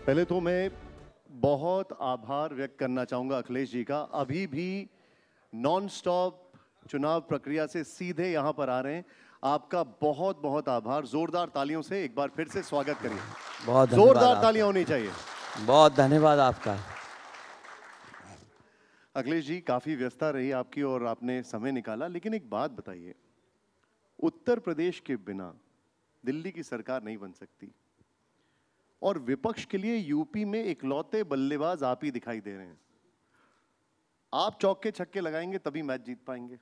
पहले तो मैं बहुत आभार व्यक्त करना चाहूंगा अखिलेश जी का। अभी भी नॉन स्टॉप चुनाव प्रक्रिया से सीधे यहां पर आ रहे हैं। आपका बहुत बहुत आभार। जोरदार तालियों से एक बार फिर से स्वागत करिए। बहुत धन्यवाद। जोरदार तालियां होनी चाहिए। बहुत धन्यवाद आपका। अखिलेश जी, काफी व्यस्तता रही आपकी और आपने समय निकाला, लेकिन एक बात बताइए, उत्तर प्रदेश के बिना दिल्ली की सरकार नहीं बन सकती और विपक्ष के लिए यूपी में इकलौते बल्लेबाज आप ही दिखाई दे रहे हैं। आप चौके छक्के लगाएंगे तभी मैच जीत पाएंगे,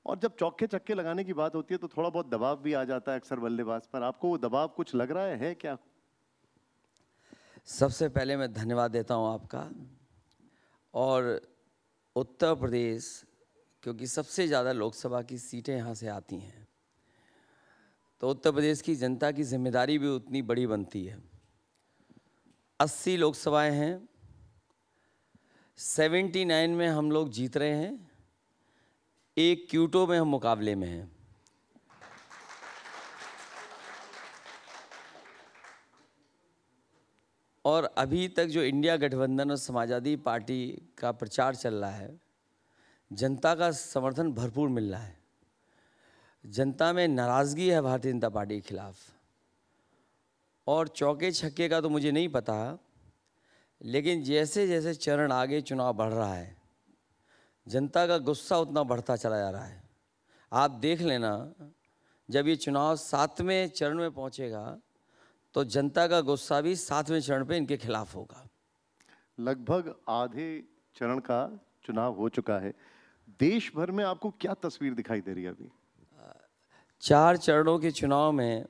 और जब चौके छक्के लगाने की बात होती है तो थोड़ा बहुत दबाव भी आ जाता है अक्सर बल्लेबाज पर। आपको वो दबाव कुछ लग रहा है क्या? सबसे पहले मैं धन्यवाद देता हूं आपका। और उत्तर प्रदेश, क्योंकि सबसे ज़्यादा लोकसभा की सीटें यहाँ से आती हैं, तो उत्तर प्रदेश की जनता की जिम्मेदारी भी उतनी बड़ी बनती है। 80 लोकसभाएं हैं, 79 में हम लोग जीत रहे हैं, एक क्यूटो में हम मुकाबले में हैं। और अभी तक जो इंडिया गठबंधन और समाजवादी पार्टी का प्रचार चल रहा है, जनता का समर्थन भरपूर मिल रहा है। जनता में नाराज़गी है भारतीय जनता पार्टी के खिलाफ। और चौके छक्के का तो मुझे नहीं पता, लेकिन जैसे जैसे चरण आगे चुनाव बढ़ रहा है, जनता का गुस्सा उतना बढ़ता चला जा रहा है। आप देख लेना, जब ये चुनाव 7वें चरण में पहुंचेगा तो जनता का गुस्सा भी 7वें चरण पे इनके खिलाफ होगा। लगभग आधे चरण का चुनाव हो चुका है। देश भर में आपको क्या तस्वीर दिखाई दे रही है अभी? 4 चरणों के चुनाव में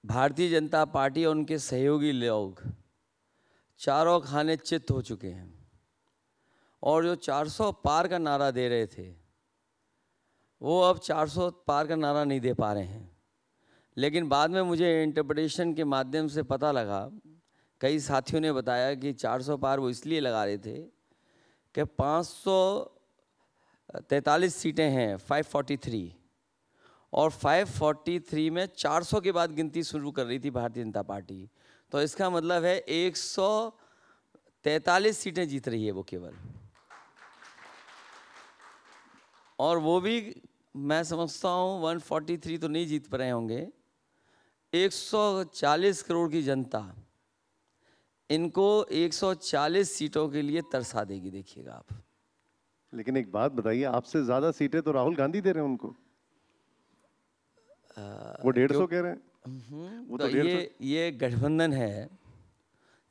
भारतीय जनता पार्टी और उनके सहयोगी लोग चारों खाने चित हो चुके हैं। और जो 400 पार का नारा दे रहे थे, वो अब 400 पार का नारा नहीं दे पा रहे हैं। लेकिन बाद में मुझे इंटरप्रिटेशन के माध्यम से पता लगा, कई साथियों ने बताया कि 400 पार वो इसलिए लगा रहे थे कि 543 सीटें हैं, 543, और 543 में 400 के बाद गिनती शुरू कर रही थी भारतीय जनता पार्टी। तो इसका मतलब है 143 सीटें जीत रही है वो केवल। और वो भी मैं समझता हूँ 143 तो नहीं जीत पा रहे होंगे। 140 करोड़ की जनता इनको 140 सीटों के लिए तरसा देगी, देखिएगा आप। लेकिन एक बात बताइए, आपसे ज्यादा सीटें तो राहुल गांधी दे रहे हैं उनको। वो 150 कह रहे हैं। वो तो ये गठबंधन है,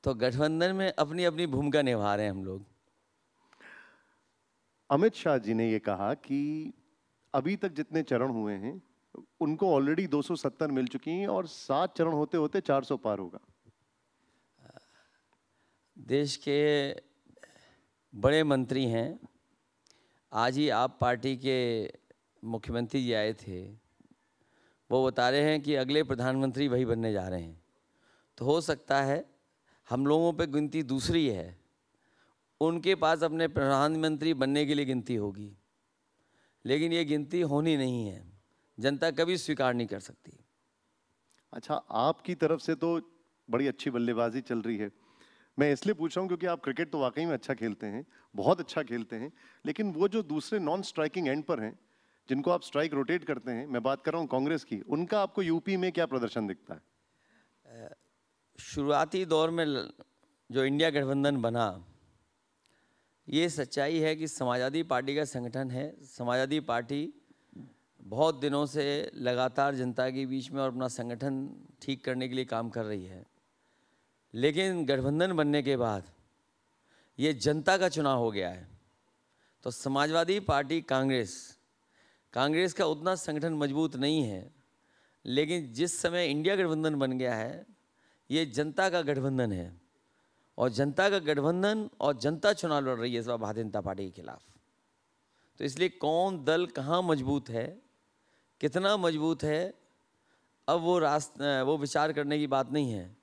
तो गठबंधन में अपनी अपनी भूमिका निभा रहे हैं हम लोग। अमित शाह जी ने ये कहा कि अभी तक जितने चरण हुए हैं उनको ऑलरेडी 270 मिल चुकी हैं और 7 चरण होते होते 400 पार होगा। देश के बड़े मंत्री हैं, आज ही आप पार्टी के मुख्यमंत्री जी आए थे, वो बता रहे हैं कि अगले प्रधानमंत्री वही बनने जा रहे हैं। तो हो सकता है हम लोगों पे गिनती दूसरी है, उनके पास अपने प्रधानमंत्री बनने के लिए गिनती होगी, लेकिन ये गिनती होनी नहीं है, जनता कभी स्वीकार नहीं कर सकती। अच्छा, आपकी तरफ से तो बड़ी अच्छी बल्लेबाजी चल रही है। मैं इसलिए पूछ रहा हूं क्योंकि आप क्रिकेट तो वाकई में अच्छा खेलते हैं, बहुत अच्छा खेलते हैं, लेकिन वो जो दूसरे नॉन स्ट्राइकिंग एंड पर हैं, जिनको आप स्ट्राइक रोटेट करते हैं, मैं बात कर रहा हूं कांग्रेस की, उनका आपको यूपी में क्या प्रदर्शन दिखता है? शुरुआती दौर में जो इंडिया गठबंधन बना, ये सच्चाई है कि समाजवादी पार्टी का संगठन है। समाजवादी पार्टी बहुत दिनों से लगातार जनता के बीच में और अपना संगठन ठीक करने के लिए काम कर रही है। लेकिन गठबंधन बनने के बाद ये जनता का चुनाव हो गया है, तो समाजवादी पार्टी कांग्रेस का उतना संगठन मजबूत नहीं है। लेकिन जिस समय इंडिया गठबंधन बन गया है, ये जनता का गठबंधन है, और जनता का गठबंधन और जनता चुनाव लड़ रही है इस बार भारतीय जनता पार्टी के खिलाफ। तो इसलिए कौन दल कहाँ मजबूत है, कितना मजबूत है, अब वो विचार करने की बात नहीं है।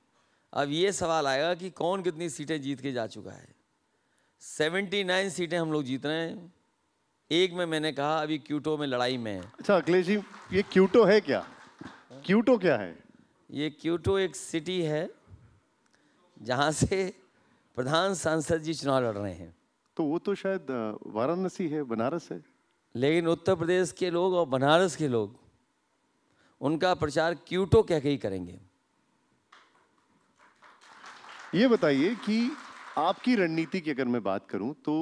अब ये सवाल आएगा कि कौन कितनी सीटें जीत के जा चुका है। 79 सीटें हम लोग जीत रहे हैं, एक में मैंने कहा अभी क्यूटो में लड़ाई में है। अच्छा अखिलेश जी, ये क्यूटो है क्या? क्यूटो क्या है? ये क्योटो एक सिटी है जहाँ से प्रधान सांसद जी चुनाव लड़ रहे हैं, तो वो तो शायद वाराणसी है, बनारस है। लेकिन उत्तर प्रदेश के लोग और बनारस के लोग उनका प्रचार क्योटो कह के ही करेंगे। ये बताइए कि आपकी रणनीति की अगर मैं बात करूं तो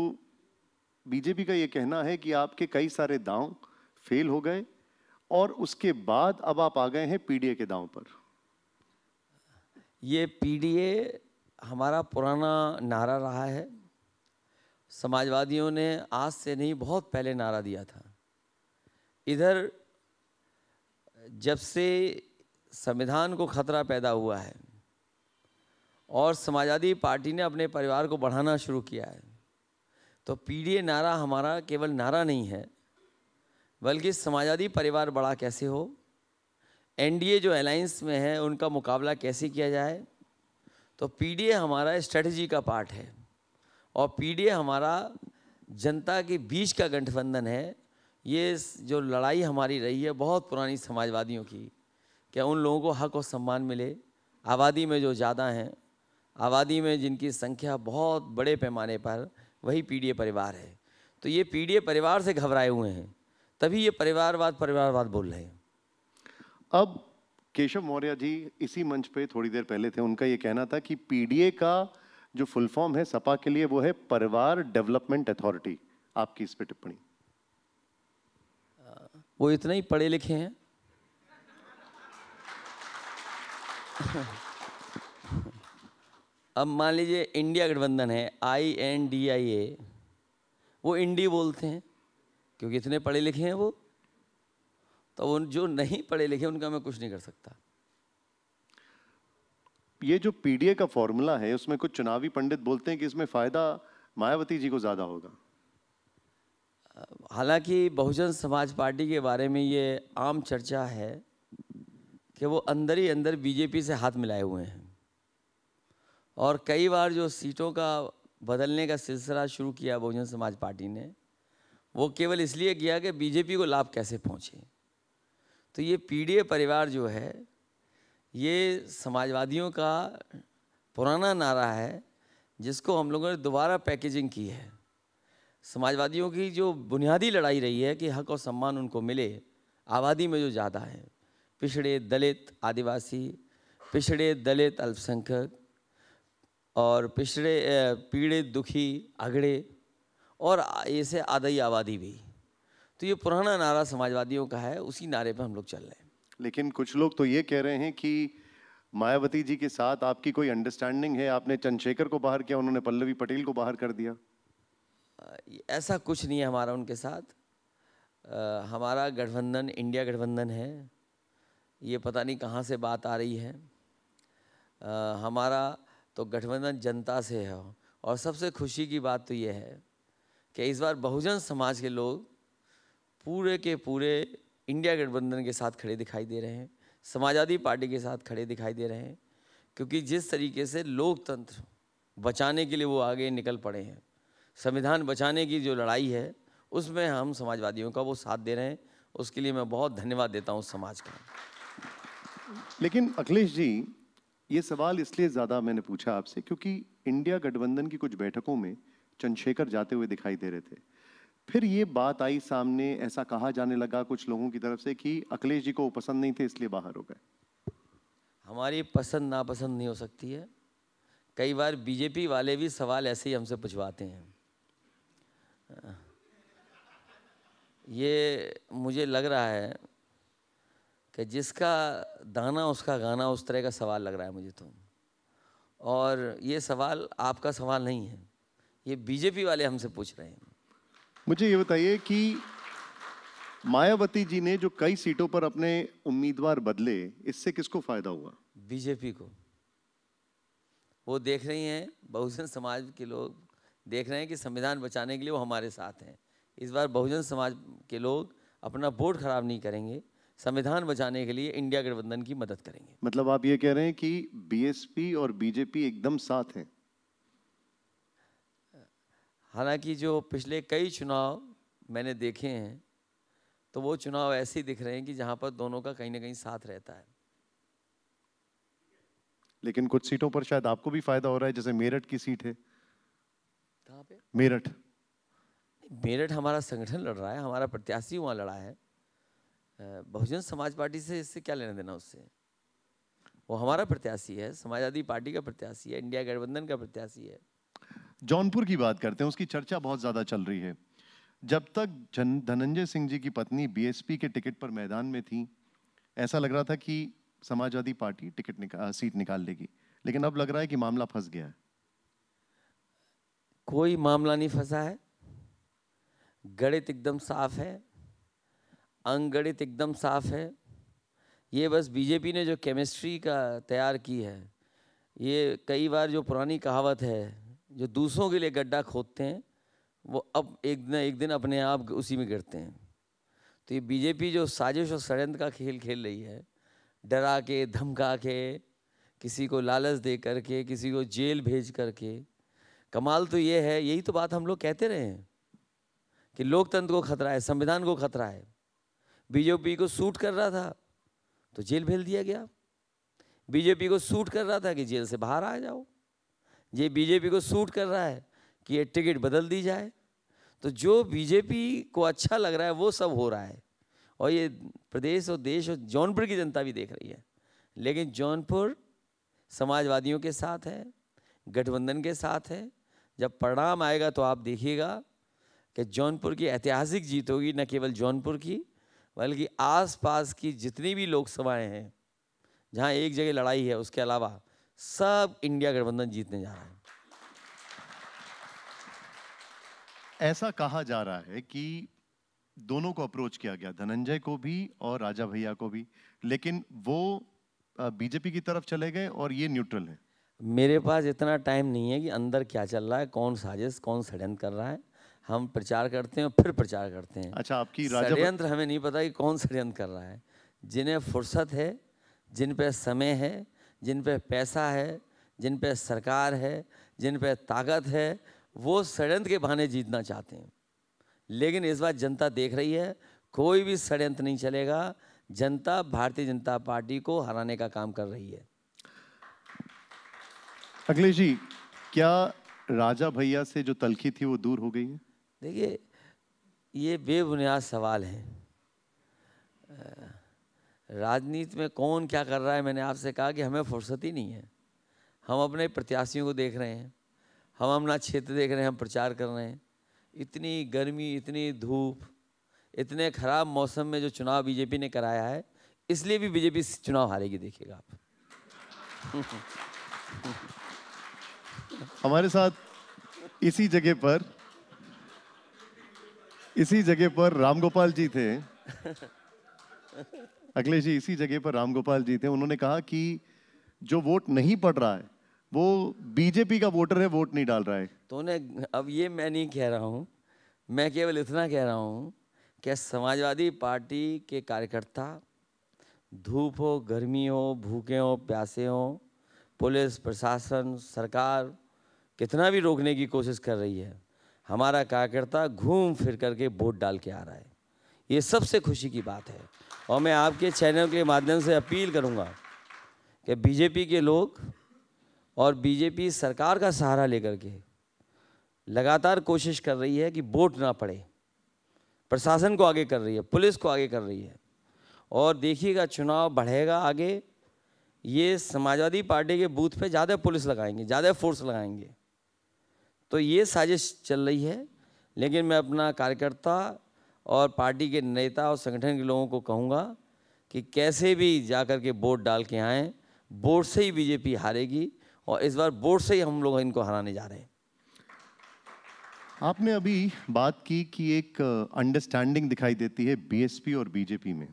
बीजेपी का ये कहना है कि आपके कई सारे दांव फेल हो गए और उसके बाद अब आप आ गए हैं पीडीए के दांव पर। ये पीडीए हमारा पुराना नारा रहा है। समाजवादियों ने आज से नहीं बहुत पहले नारा दिया था। इधर जब से संविधान को खतरा पैदा हुआ है और समाजवादी पार्टी ने अपने परिवार को बढ़ाना शुरू किया है, तो पीडीए नारा हमारा केवल नारा नहीं है, बल्कि समाजवादी परिवार बड़ा कैसे हो, एनडीए जो अलायंस में है उनका मुकाबला कैसे किया जाए, तो पीडीए हमारा स्ट्रेटजी का पार्ट है। और पीडीए हमारा जनता के बीच का गठबंधन है। ये जो लड़ाई हमारी रही है बहुत पुरानी समाजवादियों की, क्या उन लोगों को हक और सम्मान मिले, आबादी में जो ज़्यादा हैं, आबादी में जिनकी संख्या बहुत बड़े पैमाने पर, वही पीडीए परिवार है। तो ये पीडीए परिवार से घबराए हुए हैं, तभी ये परिवारवाद बोल रहे हैं। अब केशव मौर्य जी इसी मंच पे थोड़ी देर पहले थे, उनका ये कहना था कि पीडीए का जो फुल फॉर्म है सपा के लिए वो है परिवार डेवलपमेंट अथॉरिटी। आपकी इस पे टिप्पणी? वो इतना ही पढ़े लिखे हैं। अब मान लीजिए इंडिया गठबंधन है, INDIA, वो इंडी बोलते हैं क्योंकि इतने पढ़े लिखे हैं वो। तो उन जो नहीं पढ़े लिखे उनका मैं कुछ नहीं कर सकता। ये जो पीडीए का फॉर्मूला है उसमें कुछ चुनावी पंडित बोलते हैं कि इसमें फायदा मायावती जी को ज्यादा होगा। हालांकि बहुजन समाज पार्टी के बारे में ये आम चर्चा है कि वो अंदर ही अंदर बीजेपी से हाथ मिलाए हुए हैं और कई बार जो सीटों का बदलने का सिलसिला शुरू किया बहुजन समाज पार्टी ने, वो केवल इसलिए किया कि बीजेपी को लाभ कैसे पहुंचे। तो ये पीडीए परिवार जो है ये समाजवादियों का पुराना नारा है जिसको हम लोगों ने दोबारा पैकेजिंग की है। समाजवादियों की जो बुनियादी लड़ाई रही है कि हक और सम्मान उनको मिले, आबादी में जो ज़्यादा है, पिछड़े, दलित, आदिवासी, पिछड़े, दलित, अल्पसंख्यक और पिछड़े, पीड़ित, दुखी, अगड़े और ऐसे आधी आबादी भी। तो ये पुराना नारा समाजवादियों का है, उसी नारे पर हम लोग चल रहे हैं। लेकिन कुछ लोग तो ये कह रहे हैं कि मायावती जी के साथ आपकी कोई अंडरस्टैंडिंग है, आपने चंद्रशेखर को बाहर किया, उन्होंने पल्लवी पटेल को बाहर कर दिया। ऐसा कुछ नहीं है हमारा उनके साथ। हमारा गठबंधन इंडिया गठबंधन है। ये पता नहीं कहाँ से बात आ रही है। हमारा तो गठबंधन जनता से है और सबसे खुशी की बात तो ये है कि इस बार बहुजन समाज के लोग पूरे के पूरे इंडिया गठबंधन के साथ खड़े दिखाई दे रहे हैं, समाजवादी पार्टी के साथ खड़े दिखाई दे रहे हैं, क्योंकि जिस तरीके से लोकतंत्र बचाने के लिए वो आगे निकल पड़े हैं, संविधान बचाने की जो लड़ाई है उसमें हम समाजवादियों का वो साथ दे रहे हैं। उसके लिए मैं बहुत धन्यवाद देता हूँ समाज का। लेकिन अखिलेश जी, ये सवाल इसलिए ज़्यादा मैंने पूछा आपसे क्योंकि इंडिया गठबंधन की कुछ बैठकों में चंद्रशेखर जाते हुए दिखाई दे रहे थे। फिर ये बात आई सामने, ऐसा कहा जाने लगा कुछ लोगों की तरफ से कि अखिलेश जी को पसंद नहीं थे इसलिए बाहर हो गए। हमारी पसंद नापसंद नहीं हो सकती है। कई बार बीजेपी वाले भी सवाल ऐसे ही हमसे पूछवाते हैं। ये मुझे लग रहा है कि जिसका दाना उसका गाना, उस तरह का सवाल लग रहा है मुझे तो। और ये सवाल आपका सवाल नहीं है, ये बीजेपी वाले हमसे पूछ रहे हैं। मुझे ये बताइए कि मायावती जी ने जो कई सीटों पर अपने उम्मीदवार बदले, इससे किसको फायदा हुआ? बीजेपी को। वो देख रही हैं, बहुजन समाज के लोग देख रहे हैं कि संविधान बचाने के लिए वो हमारे साथ हैं। इस बार बहुजन समाज के लोग अपना वोट खराब नहीं करेंगे, संविधान बचाने के लिए इंडिया गठबंधन की मदद करेंगे। मतलब आप ये कह रहे हैं कि बीएसपी और बीजेपी एकदम साथ हैं? हालांकि जो पिछले कई चुनाव मैंने देखे हैं तो वो चुनाव ऐसे ही दिख रहे हैं कि जहां पर दोनों का कहीं ना कहीं साथ रहता है। लेकिन कुछ सीटों पर शायद आपको भी फायदा हो रहा है, जैसे मेरठ की सीट है। कहाँ पे? मेरठ। मेरठ हमारा संगठन लड़ रहा है, हमारा प्रत्याशी वहाँ लड़ा है। बहुजन समाज पार्टी से इससे क्या लेना देना उससे? वो हमारा प्रत्याशी है, समाजवादी पार्टी का प्रत्याशी है, इंडिया गठबंधन का प्रत्याशी है। जौनपुर की बात करते हैं, उसकी चर्चा बहुत ज्यादा चल रही है। जब तक धनंजय सिंह जी की पत्नी बीएसपी के टिकट पर मैदान में थी, ऐसा लग रहा था कि समाजवादी पार्टी सीट निकाल लेगी, लेकिन अब लग रहा है कि मामला फंस गया है। कोई मामला नहीं फंसा है, गणित एकदम साफ है, अंकगणित एकदम साफ है। ये बस बीजेपी ने जो केमिस्ट्री का तैयार की है, ये कई बार जो पुरानी कहावत है, जो दूसरों के लिए गड्ढा खोदते हैं वो अब एक दिन अपने आप उसी में गिरते हैं। तो ये बीजेपी जो साजिश और षड्यंत्र का खेल खेल रही है, डरा के, धमका के, किसी को लालच दे करके, किसी को जेल भेज करके, कमाल तो ये है, यही तो बात हम लोग कहते रहे हैं कि लोकतंत्र को खतरा है, संविधान को खतरा है। बीजेपी को सूट कर रहा था तो जेल भेज दिया गया, बीजेपी को सूट कर रहा था कि जेल से बाहर आ जाओ, ये बीजेपी को सूट कर रहा है कि ये टिकट बदल दी जाए। तो जो बीजेपी को अच्छा लग रहा है वो सब हो रहा है, और ये प्रदेश और देश और जौनपुर की जनता भी देख रही है। लेकिन जौनपुर समाजवादियों के साथ है, गठबंधन के साथ है। जब परिणाम आएगा तो आप देखिएगा कि जौनपुर की ऐतिहासिक जीत होगी, न केवल जौनपुर की बल्कि आसपास की जितनी भी लोकसभाएं हैं जहां एक जगह लड़ाई है, उसके अलावा सब इंडिया गठबंधन जीतने जा रहा है। ऐसा कहा जा रहा है कि दोनों को अप्रोच किया गया, धनंजय को भी और राजा भैया को भी, लेकिन वो बीजेपी की तरफ चले गए और ये न्यूट्रल है। मेरे पास इतना टाइम नहीं है कि अंदर क्या चल रहा है, कौन साजिश, कौन षड्यंत्र कर रहा है। हम प्रचार करते हैं और फिर प्रचार करते हैं। अच्छा, आपकी राजा षड्यंत्र हमें नहीं पता कि कौन षड्यंत्र कर रहा है। जिन्हें फुर्सत है, जिन पे समय है, जिन पे पैसा है, जिन पे सरकार है, जिन पे ताकत है, वो षड्यंत्र के बहाने जीतना चाहते हैं। लेकिन इस बार जनता देख रही है, कोई भी षड्यंत्र नहीं चलेगा। जनता भारतीय जनता पार्टी को हराने का काम कर रही है। अखिलेश जी, क्या राजा भैया से जो तलखी थी वो दूर हो गई है? देखिए, ये बेबुनियाद सवाल है। राजनीति में कौन क्या कर रहा है, मैंने आपसे कहा कि हमें फुर्सत ही नहीं है। हम अपने प्रत्याशियों को देख रहे हैं, हम अपना क्षेत्र देख रहे हैं, हम प्रचार कर रहे हैं। इतनी गर्मी, इतनी धूप, इतने खराब मौसम में जो चुनाव बीजेपी ने कराया है, इसलिए भी बीजेपी चुनाव हारेगी, देखिएगा आप। हमारे साथ इसी जगह पर रामगोपाल जी थे। अखिलेश जी, इसी जगह पर रामगोपाल जी थे। उन्होंने कहा कि जो वोट नहीं पड़ रहा है वो बीजेपी का वोटर है, वोट नहीं डाल रहा है। तो उन्हें, अब ये मैं नहीं कह रहा हूँ, मैं केवल इतना कह रहा हूँ कि समाजवादी पार्टी के कार्यकर्ता, धूप हो, गर्मी हो, भूखे हो, प्यासे हो, पुलिस प्रशासन सरकार कितना भी रोकने की कोशिश कर रही है, हमारा कार्यकर्ता घूम फिर करके वोट डाल के आ रहा है। ये सबसे खुशी की बात है। और मैं आपके चैनल के माध्यम से अपील करूंगा कि बीजेपी के लोग और बीजेपी सरकार का सहारा लेकर के लगातार कोशिश कर रही है कि वोट ना पड़े, प्रशासन को आगे कर रही है, पुलिस को आगे कर रही है। और देखिएगा, चुनाव बढ़ेगा आगे, ये समाजवादी पार्टी के बूथ पे ज़्यादा पुलिस लगाएंगे, ज़्यादा फोर्स लगाएंगे। तो ये साजिश चल रही है। लेकिन मैं अपना कार्यकर्ता और पार्टी के नेता और संगठन के लोगों को कहूँगा कि कैसे भी जाकर के वोट डाल के आएँ। वोट से ही बीजेपी हारेगी और इस बार वोट से ही हम लोग इनको हराने जा रहे हैं। आपने अभी बात की कि एक अंडरस्टैंडिंग दिखाई देती है बीएसपी और बीजेपी में।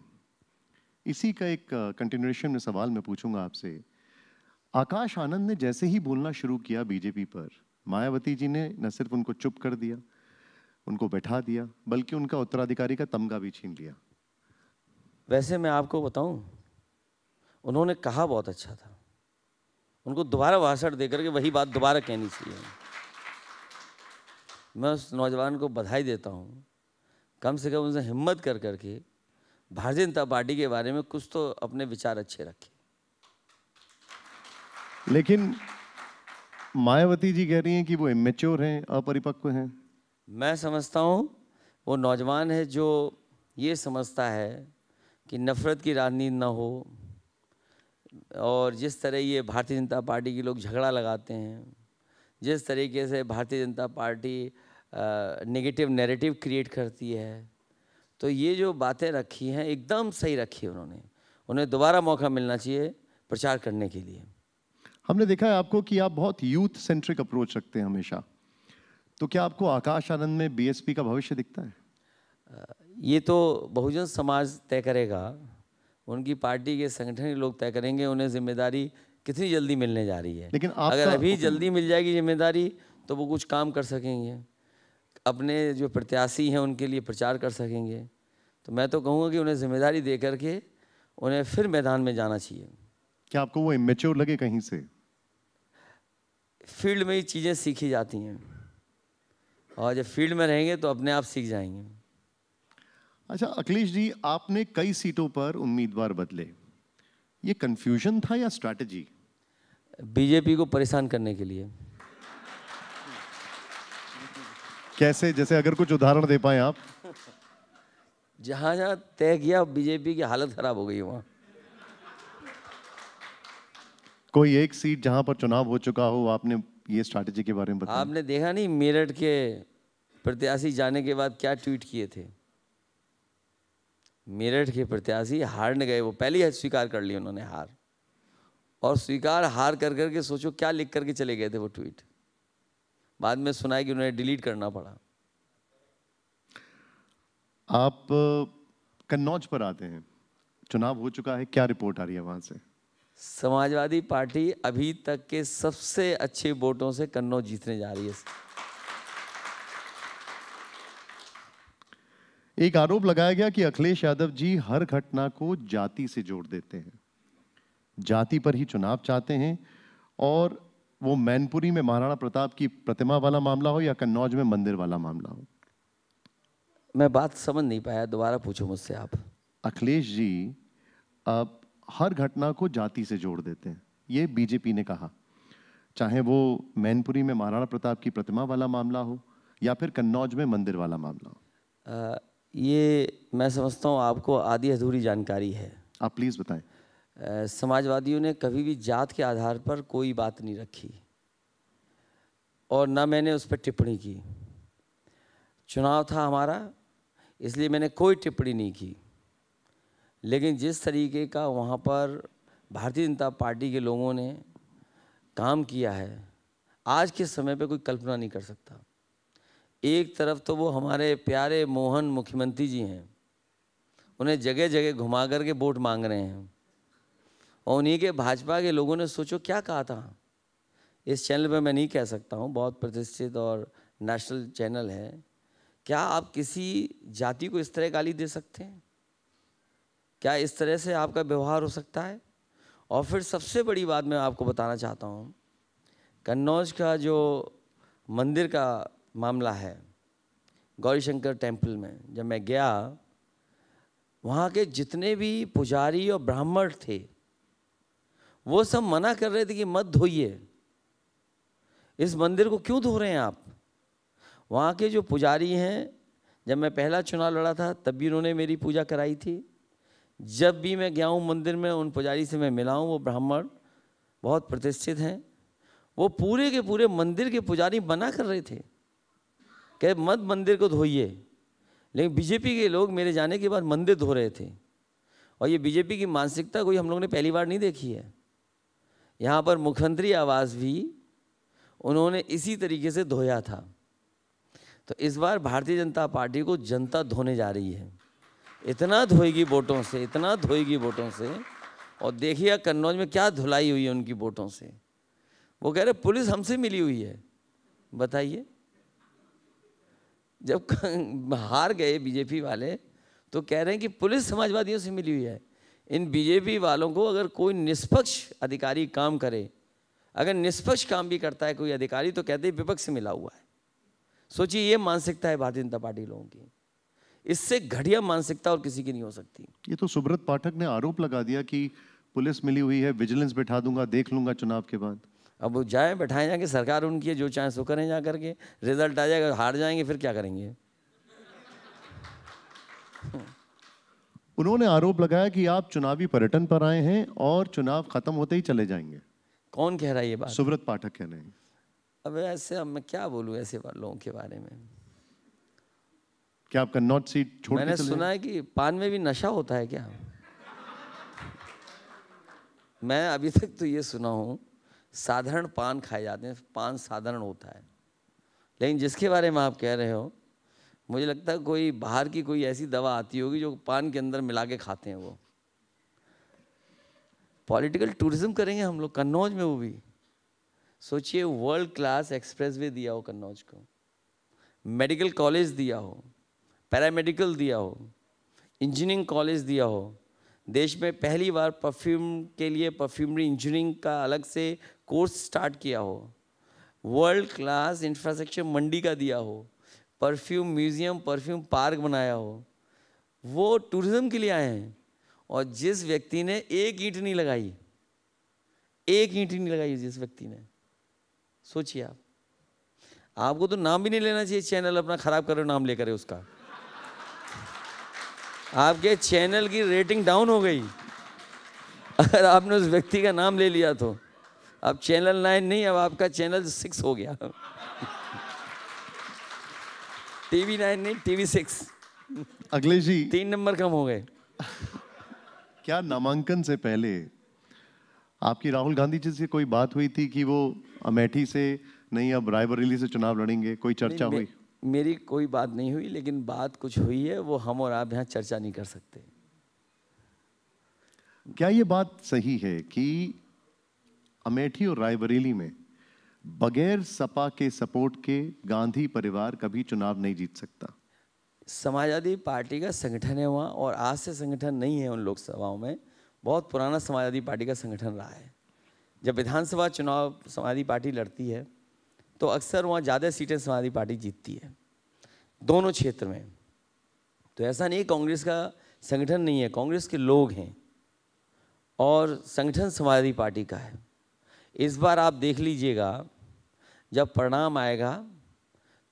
इसी का एक कंटिन्यूएशन में सवाल मैं पूछूंगा आपसे। आकाश आनंद ने जैसे ही बोलना शुरू किया बीजेपी पर, मायावती जी ने न सिर्फ उनको चुप कर दिया, उनको बैठा दिया, बल्कि उनका उत्तराधिकारी का तमगा भी छीन लिया। वैसे मैं आपको बताऊं, उन्होंने कहा बहुत अच्छा था, उनको दोबारा भाषण देकर के वही बात दोबारा कहनी चाहिए। मैं उस नौजवान को बधाई देता हूं, कम से कम उनसे हिम्मत कर करके भारतीय जनता पार्टी के बारे में कुछ तो अपने विचार अच्छे रखे। लेकिन मायावती जी कह रही हैं कि वो इमेच्योर हैं, अपरिपक्व हैं। मैं समझता हूँ वो नौजवान है जो ये समझता है कि नफरत की राजनीति ना हो, और जिस तरह ये भारतीय जनता पार्टी के लोग झगड़ा लगाते हैं, जिस तरीके से Bharatiya Janata party negative narrative create करती है, तो ये जो बातें रखी हैं एकदम सही रखी है उन्होंने। उन्हें दोबारा मौका मिलना चाहिए प्रचार करने के लिए। हमने देखा है आपको कि आप बहुत यूथ सेंट्रिक अप्रोच रखते हैं हमेशा, तो क्या आपको आकाश आनंद में बीएसपी का भविष्य दिखता है? ये तो बहुजन समाज तय करेगा, उनकी पार्टी के संगठन के लोग तय करेंगे उन्हें जिम्मेदारी कितनी जल्दी मिलने जा रही है। लेकिन अगर अभी आपका जल्दी मिल जाएगी जिम्मेदारी तो वो कुछ काम कर सकेंगे, अपने जो प्रत्याशी हैं उनके लिए प्रचार कर सकेंगे। तो मैं तो कहूँगा कि उन्हें जिम्मेदारी दे करके उन्हें फिर मैदान में जाना चाहिए। क्या आपको वो इमेच्योर लगे कहीं से? फील्ड में ही चीज़ें सीखी जाती हैं, और जब फील्ड में रहेंगे तो अपने आप सीख जाएंगे। अच्छा अखिलेश जी, आपने कई सीटों पर उम्मीदवार बदले, ये कंफ्यूजन था या स्ट्रैटेजी? बीजेपी को परेशान करने के लिए। कैसे, जैसे अगर कुछ उदाहरण दे पाए आप? जहाँ जहाँ तय किया बीजेपी की हालत खराब हो गई वहाँ। कोई एक सीट जहां पर चुनाव हो चुका हो, आपने ये स्ट्रैटेजी के बारे में बताया? आपने देखा नहीं मेरठ के प्रत्याशी जाने के बाद क्या ट्वीट किए थे? मेरठ के प्रत्याशी हारने गए, वो पहले ही स्वीकार कर ली उन्होंने हार, और स्वीकार हार कर करके सोचो क्या लिख करके चले गए थे वो ट्वीट। बाद में सुना है कि उन्हें डिलीट करना पड़ा। आप कन्नौज पर आते हैं, चुनाव हो चुका है, क्या रिपोर्ट आ रही है वहां से? समाजवादी पार्टी अभी तक के सबसे अच्छे वोटों से कन्नौज जीतने जा रही है। एक आरोप लगाया गया कि अखिलेश यादव जी हर घटना को जाति से जोड़ देते हैं, जाति पर ही चुनाव चाहते हैं, और वो मैनपुरी में महाराणा प्रताप की प्रतिमा वाला मामला हो या कन्नौज में मंदिर वाला मामला हो। मैं बात समझ नहीं पाया, दोबारा पूछो मुझसे आप। अखिलेश जी अब हर घटना को जाति से जोड़ देते हैं, ये बीजेपी ने कहा, चाहे वो मैनपुरी में महाराणा प्रताप की प्रतिमा वाला मामला हो या फिर कन्नौज में मंदिर वाला मामला हो। ये मैं समझता हूँ आपको आधी अधूरी जानकारी है। आप प्लीज बताएं। समाजवादियों ने कभी भी जात के आधार पर कोई बात नहीं रखी, और ना मैंने उस पर टिप्पणी की। चुनाव था हमारा, इसलिए मैंने कोई टिप्पणी नहीं की। लेकिन जिस तरीके का वहाँ पर भारतीय जनता पार्टी के लोगों ने काम किया है, आज के समय पे कोई कल्पना नहीं कर सकता। एक तरफ तो वो हमारे प्यारे मोहन मुख्यमंत्री जी हैं, उन्हें जगह जगह घुमा करके वोट मांग रहे हैं, और उन्हीं के भाजपा के लोगों ने सोचो क्या कहा था। इस चैनल पे मैं नहीं कह सकता हूँ, बहुत प्रतिष्ठित और नेशनल चैनल है। क्या आप किसी जाति को इस तरह गाली दे सकते हैं? क्या इस तरह से आपका व्यवहार हो सकता है? और फिर सबसे बड़ी बात मैं आपको बताना चाहता हूँ, कन्नौज का जो मंदिर का मामला है, गौरी शंकर टेम्पल में जब मैं गया, वहाँ के जितने भी पुजारी और ब्राह्मण थे वो सब मना कर रहे थे कि मत धोइए, इस मंदिर को क्यों धो रहे हैं आप। वहाँ के जो पुजारी हैं, जब मैं पहला चुनाव लड़ा था तब भी उन्होंने मेरी पूजा कराई थी। जब भी मैं गया हूँ मंदिर में, उन पुजारी से मैं मिला हूँ, वो ब्राह्मण बहुत प्रतिष्ठित हैं। वो पूरे के पूरे मंदिर के पुजारी मना कर रहे थे कि मत मंदिर को धोइए, लेकिन बीजेपी के लोग मेरे जाने के बाद मंदिर धो रहे थे। और ये बीजेपी की मानसिकता कोई हम लोगों ने पहली बार नहीं देखी है। यहाँ पर मुख्यमंत्री आवास भी उन्होंने इसी तरीके से धोया था। तो इस बार भारतीय जनता पार्टी को जनता धोने जा रही है, इतना धोएगी वोटों से, इतना धोएगी वोटों से। और देखिए कन्नौज में क्या धुलाई हुई है उनकी वोटों से। वो कह रहे पुलिस हमसे मिली हुई है। बताइए, जब हार गए बीजेपी वाले तो कह रहे हैं कि पुलिस समाजवादियों से मिली हुई है। इन बीजेपी वालों को अगर कोई निष्पक्ष अधिकारी काम करे, अगर निष्पक्ष काम भी करता है कोई अधिकारी, तो कहते हैं विपक्ष से मिला हुआ है। सोचिए, ये मानसिकता है भारतीय जनता पार्टी लोगों की। इससे घटिया मानसिकता और किसी की नहीं हो सकती। ये तो सुब्रत पाठक ने आरोप लगा दिया कि पुलिस मिली हुई है, विजिलेंस बैठा दूंगा, देख लूंगा चुनाव के बाद। अब वो जाए बैठाए जाके, सरकार उनकी है, जो चाहे सो करें जा करके, रिजल्ट आ जाएगा, हार जाएंगे फिर क्या करेंगे। उन्होंने आरोप लगाया कि आप चुनावी पर्यटन पर आए हैं और चुनाव खत्म होते ही चले जाएंगे। कौन कह रहा है ये बात? सुब्रत पाठक कह रहे हैं। अब ऐसे, अब मैं क्या बोलूं ऐसे लोगों के बारे में। क्या आप कन्नौज सीट छोड़ के मैंने चले सुना है कि पान में भी नशा होता है क्या? मैं अभी तक तो ये सुना हूँ साधारण पान खाए जाते हैं, पान साधारण होता है। लेकिन जिसके बारे में आप कह रहे हो, मुझे लगता है कोई बाहर की कोई ऐसी दवा आती होगी जो पान के अंदर मिला के खाते हैं वो। पॉलिटिकल टूरिज्म करेंगे हम लोग कन्नौज में, वो भी सोचिए, वर्ल्ड क्लास एक्सप्रेसवे दिया हो कन्नौज को, मेडिकल कॉलेज दिया हो, पैरामेडिकल दिया हो, इंजीनियरिंग कॉलेज दिया हो, देश में पहली बार परफ्यूम के लिए परफ्यूमरी इंजीनियरिंग का अलग से कोर्स स्टार्ट किया हो, वर्ल्ड क्लास इंफ्रास्ट्रक्चर मंडी का दिया हो, परफ्यूम म्यूजियम, परफ्यूम पार्क बनाया हो। वो टूरिज्म के लिए आए हैं। और जिस व्यक्ति ने एक ईंट नहीं लगाई, एक ईंट नहीं लगाई जिस व्यक्ति ने, सोचिए आप। आपको तो नाम भी नहीं लेना चाहिए, चैनल अपना खराब कर रहे हो नाम लेकर उसका। आपके चैनल की रेटिंग डाउन हो गई अगर आपने उस व्यक्ति का नाम ले लिया तो। अब चैनल 9 नहीं, अब आपका चैनल 6 हो गया। टीवी 9 नहीं, टीवी 6। अखिलेश जी, 3 नंबर कम हो गए। क्या नामांकन से पहले आपकी राहुल गांधी जी से कोई बात हुई थी कि वो अमेठी से नहीं अब रायबरेली से चुनाव लड़ेंगे? कोई चर्चा हुई? मेरी कोई बात नहीं हुई, लेकिन बात कुछ हुई है, वो हम और आप यहाँ चर्चा नहीं कर सकते। क्या ये बात सही है कि अमेठी और रायबरेली में बगैर सपा के सपोर्ट के गांधी परिवार कभी चुनाव नहीं जीत सकता? समाजवादी पार्टी का संगठन है वहाँ, और आज से संगठन नहीं है उन लोकसभाओं में, बहुत पुराना समाजवादी पार्टी का संगठन रहा है। जब विधानसभा चुनाव समाजवादी पार्टी लड़ती है तो अक्सर वहाँ ज़्यादा सीटें समाजवादी पार्टी जीतती है दोनों क्षेत्र में। तो ऐसा नहीं कांग्रेस का संगठन नहीं है, कांग्रेस के लोग हैं और संगठन समाजवादी पार्टी का है। इस बार आप देख लीजिएगा, जब परिणाम आएगा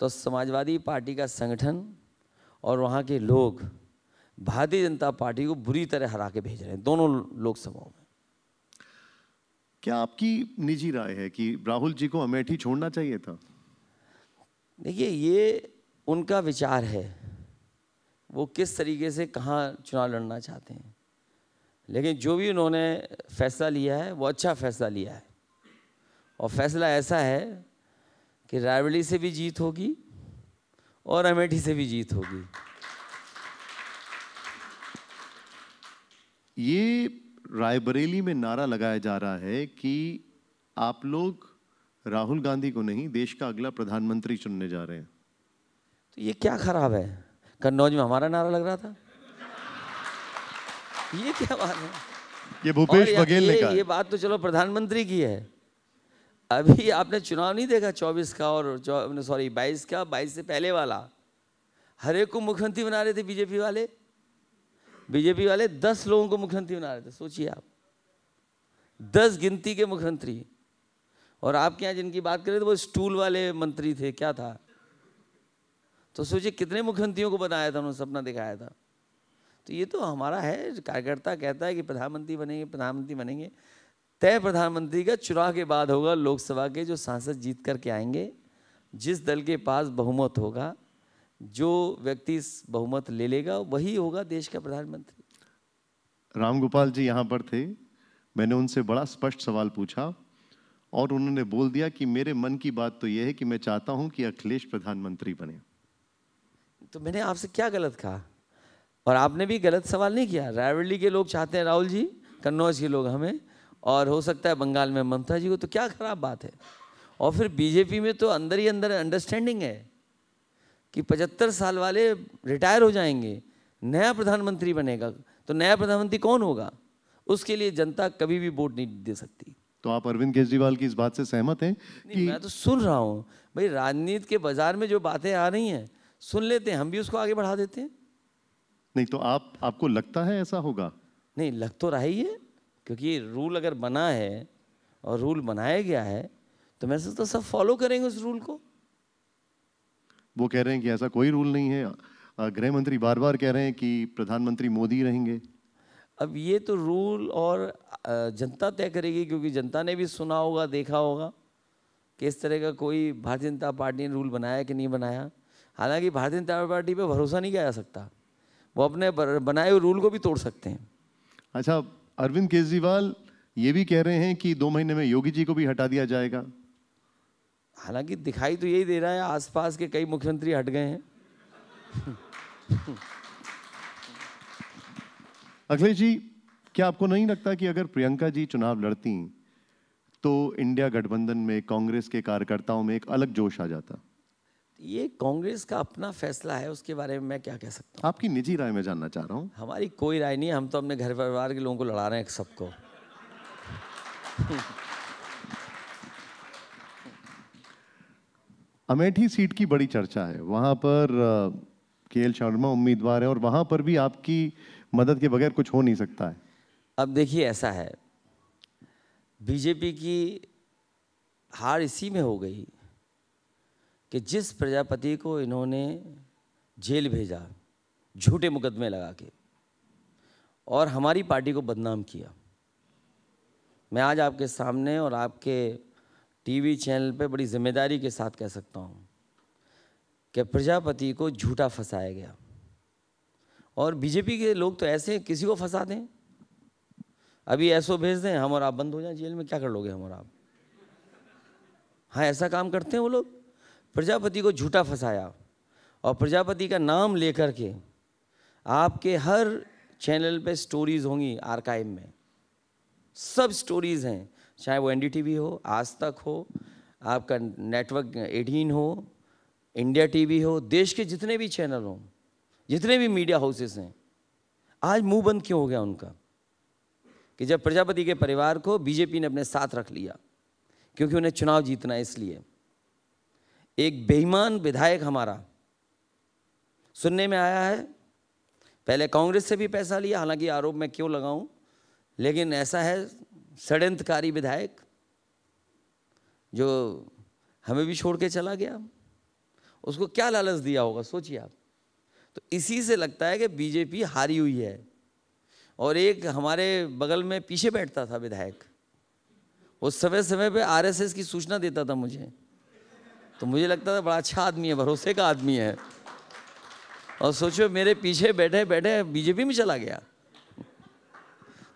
तो समाजवादी पार्टी का संगठन और वहाँ के लोग भारतीय जनता पार्टी को बुरी तरह हरा के भेज रहे हैं दोनों लोकसभाओं में। क्या आपकी निजी राय है कि राहुल जी को अमेठी छोड़ना चाहिए था? देखिए, ये उनका विचार है, वो किस तरीके से कहाँ चुनाव लड़ना चाहते हैं, लेकिन जो भी उन्होंने फैसला लिया है वो अच्छा फैसला लिया है। और फैसला ऐसा है कि रायबरेली से भी जीत होगी और अमेठी से भी जीत होगी। ये रायबरेली में नारा लगाया जा रहा है कि आप लोग राहुल गांधी को नहीं, देश का अगला प्रधानमंत्री चुनने जा रहे हैं। तो ये क्या खराब है? कन्नौज में हमारा नारा लग रहा था, ये क्या बात है? ये भूपेश बघेल ने कहा। ये बात तो चलो प्रधानमंत्री की है। अभी आपने चुनाव नहीं देखा 24 का और 22 का, 22 से पहले वाला, हर एक को मुख्यमंत्री बना रहे थे बीजेपी वाले। बीजेपी वाले 10 लोगों को मुख्यमंत्री बना रहे थे, सोचिए आप, 10 गिनती के मुख्यमंत्री। और आपके यहाँ जिनकी बात कर रहे थे वो स्टूल वाले मंत्री थे, क्या था? तो सोचिए कितने मुख्यमंत्रियों को बनाया था, उन्होंने सपना दिखाया था। तो ये तो हमारा है, कार्यकर्ता कहता है कि प्रधानमंत्री बनेंगे, प्रधानमंत्री बनेंगे। तय प्रधानमंत्री का चुनाव के बाद होगा, लोकसभा के जो सांसद जीत करके आएंगे, जिस दल के पास बहुमत होगा, जो व्यक्ति बहुमत ले लेगा वही होगा देश का प्रधानमंत्री। रामगोपाल जी यहाँ पर थे, मैंने उनसे बड़ा स्पष्ट सवाल पूछा और उन्होंने बोल दिया कि मेरे मन की बात तो यह है कि मैं चाहता हूं कि अखिलेश प्रधानमंत्री बने। तो मैंने आपसे क्या गलत कहा? और आपने भी गलत सवाल नहीं किया। रायबरेली के लोग चाहते हैं राहुल जी, कन्नौज के लोग हमें, और हो सकता है बंगाल में ममता जी को, तो क्या खराब बात है? और फिर बीजेपी में तो अंदर ही अंदर अंडरस्टैंडिंग है कि 75 साल वाले रिटायर हो जाएंगे, नया प्रधानमंत्री बनेगा। तो नया प्रधानमंत्री कौन होगा, उसके लिए जनता कभी भी वोट नहीं दे सकती। तो आप अरविंद केजरीवाल की इस बात से सहमत हैं? नहीं, मैं तो सुन रहा हूँ भाई, राजनीति के बाजार में जो बातें आ रही हैं सुन लेते हैं, हम भी उसको आगे बढ़ा देते हैं। नहीं तो आपको लगता है ऐसा होगा? नहीं, लग तो रहा ही है, क्योंकि रूल अगर बना है और रूल बनाया गया है तो मैं सोचता सब फॉलो करेंगे उस रूल को। वो कह रहे हैं कि ऐसा कोई रूल नहीं है। गृह मंत्री बार बार कह रहे हैं कि प्रधानमंत्री मोदी रहेंगे। अब ये तो रूल और जनता तय करेगी, क्योंकि जनता ने भी सुना होगा, देखा होगा कि इस तरह का कोई भारतीय जनता पार्टी ने रूल बनाया कि नहीं बनाया। हालांकि भारतीय जनता पार्टी पे भरोसा नहीं किया जा सकता, वो अपने बनाए हुए रूल को भी तोड़ सकते हैं। अच्छा, अरविंद केजरीवाल ये भी कह रहे हैं कि 2 महीने में योगी जी को भी हटा दिया जाएगा। हालांकि दिखाई तो यही दे रहा है, आसपास के कई मुख्यमंत्री हट गए हैं। अखिलेश जी, क्या आपको नहीं लगता कि अगर प्रियंका जी चुनाव लड़ती तो इंडिया गठबंधन में कांग्रेस के कार्यकर्ताओं में एक अलग जोश आ जाता? ये कांग्रेस का अपना फैसला है, उसके बारे में मैं क्या कह सकता हूँ। आपकी निजी राय में जानना चाह रहा हूँ। हमारी कोई राय नहीं है, हम तो अपने घर परिवार के लोगों को लड़ा रहे हैं सबको। अमेठी सीट की बड़ी चर्चा है, वहां पर केएल शर्मा उम्मीदवार है और वहां पर भी आपकी मदद के बगैर कुछ हो नहीं सकता है। अब देखिए, ऐसा है, बीजेपी की हार इसी में हो गई कि जिस प्रजापति को इन्होंने जेल भेजा झूठे मुकदमे लगा के और हमारी पार्टी को बदनाम किया, मैं आज आपके सामने और आपके टीवी चैनल पे बड़ी जिम्मेदारी के साथ कह सकता हूँ कि प्रजापति को झूठा फंसाया गया। और बीजेपी के लोग तो ऐसे किसी को फंसा दें, अभी ऐसो भेज दें, हम और आप बंद हो जाएं जेल में, क्या कर लोगे हम और आप? हाँ, ऐसा काम करते हैं वो लोग। प्रजापति को झूठा फंसाया और प्रजापति का नाम लेकर के आपके हर चैनल पे स्टोरीज होंगी, आर्काइव में सब स्टोरीज हैं, चाहे वो एनडीटीवी हो, आज तक हो, आपका नेटवर्क 18 हो, इंडिया टीवी हो, देश के जितने भी चैनल हों, जितने भी मीडिया हाउसेस हैं, आज मुंह बंद क्यों हो गया उनका? कि जब प्रजापति के परिवार को बीजेपी ने अपने साथ रख लिया, क्योंकि उन्हें चुनाव जीतना है। इसलिए एक बेईमान विधायक हमारा, सुनने में आया है, पहले कांग्रेस से भी पैसा लिया, हालांकि आरोप मैं क्यों लगाऊं, लेकिन ऐसा है, षड्यंत्रकारी विधायक जो हमें भी छोड़ के चला गया, उसको क्या लालच दिया होगा सोचिए आप। तो इसी से लगता है कि बीजेपी हारी हुई है। और एक हमारे बगल में पीछे बैठता था विधायक, उस समय पे आरएसएस की सूचना देता था मुझे, तो मुझे लगता था बड़ा अच्छा आदमी है, भरोसे का आदमी है, और सोचो मेरे पीछे बैठे बैठे बीजेपी में चला गया।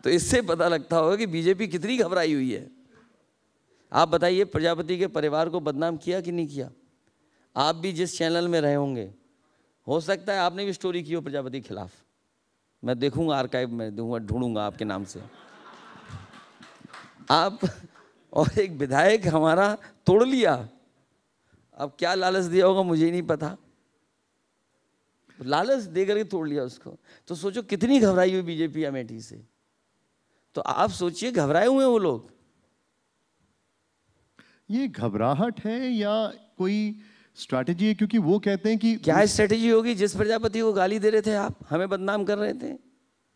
तो इससे पता लगता होगा कि बीजेपी कितनी घबराई हुई है। आप बताइए, प्रजापति के परिवार को बदनाम किया कि नहीं किया? आप भी जिस चैनल में रहे होंगे, हो सकता है आपने भी स्टोरी की हो प्रजापति के खिलाफ, मैं देखूंगा आर्काइव में, दूंगा, ढूंढूंगा आपके नाम से। आप और एक विधायक हमारा तोड़ लिया, अब क्या लालच दिया होगा मुझे ही नहीं पता, लालच दे करके तोड़ लिया उसको। तो सोचो कितनी घबराई हुई बीजेपी अमेठी से। तो आप सोचिए, घबराए हुए हैं वो लोग। ये घबराहट है या कोई स्ट्रैटेजी है? क्योंकि वो कहते हैं कि क्या स्ट्रैटेजी होगी? जिस प्रजापति को गाली दे रहे थे आप, हमें बदनाम कर रहे थे,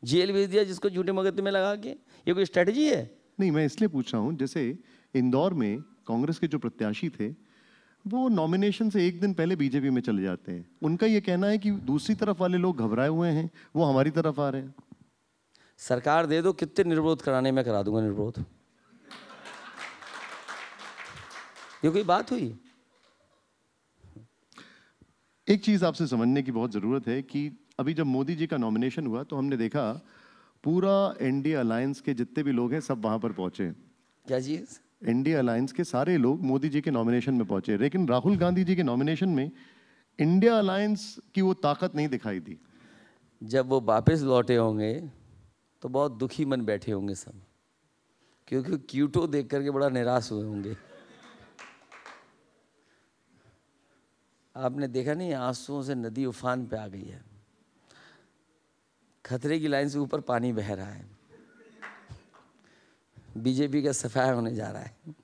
जेल भेज दिया जिसको झूठे मुकदमे में लगा के, ये कोई स्ट्रैटेजी है? नहीं, मैं इसलिए पूछ रहा हूं, जैसे इंदौर में कांग्रेस के जो प्रत्याशी थे वो नॉमिनेशन से एक दिन पहले बीजेपी में चले जाते हैं, उनका ये कहना है कि दूसरी तरफ वाले लोग घबराए हुए हैं, वो हमारी तरफ आ रहे हैं। सरकार दे दो, कितने निर्विरोध कराने में करा दूंगा निर्विरोध। ये कोई बात हुई? एक चीज आपसे समझने की बहुत जरूरत है कि अभी जब मोदी जी का नॉमिनेशन हुआ तो हमने देखा पूरा एनडीए अलायंस के जितने भी लोग हैं सब वहां पर पहुंचे। क्या चीज? एनडीए अलायंस के सारे लोग मोदी जी के नॉमिनेशन में पहुंचे, लेकिन राहुल गांधी जी के नॉमिनेशन में इंडिया अलायंस की वो ताकत नहीं दिखाई दी। जब वो वापस लौटे होंगे तो बहुत दुखी मन बैठे होंगे सब, क्योंकि क्यूटो देख करके बड़ा निराश हुए होंगे। आपने देखा नहीं, आंसुओं से नदी उफान पे आ गई है, खतरे की लाइन से ऊपर पानी बह रहा है, बीजेपी का सफाया होने जा रहा है।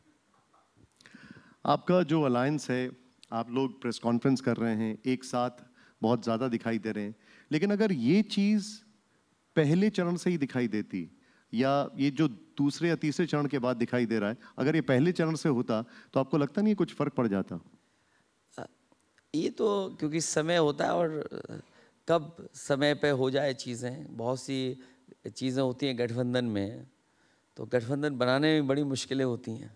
आपका जो अलायंस है, आप लोग प्रेस कॉन्फ्रेंस कर रहे हैं, एक साथ बहुत ज़्यादा दिखाई दे रहे हैं, लेकिन अगर ये चीज़ पहले चरण से ही दिखाई देती, या ये जो दूसरे या तीसरे चरण के बाद दिखाई दे रहा है, अगर ये पहले चरण से होता तो आपको लगता नहीं कुछ फर्क पड़ जाता? ये तो क्योंकि समय होता है और कब समय पे हो जाए चीज़ें, बहुत सी चीज़ें होती हैं गठबंधन में, तो गठबंधन बनाने में बड़ी मुश्किलें होती हैं।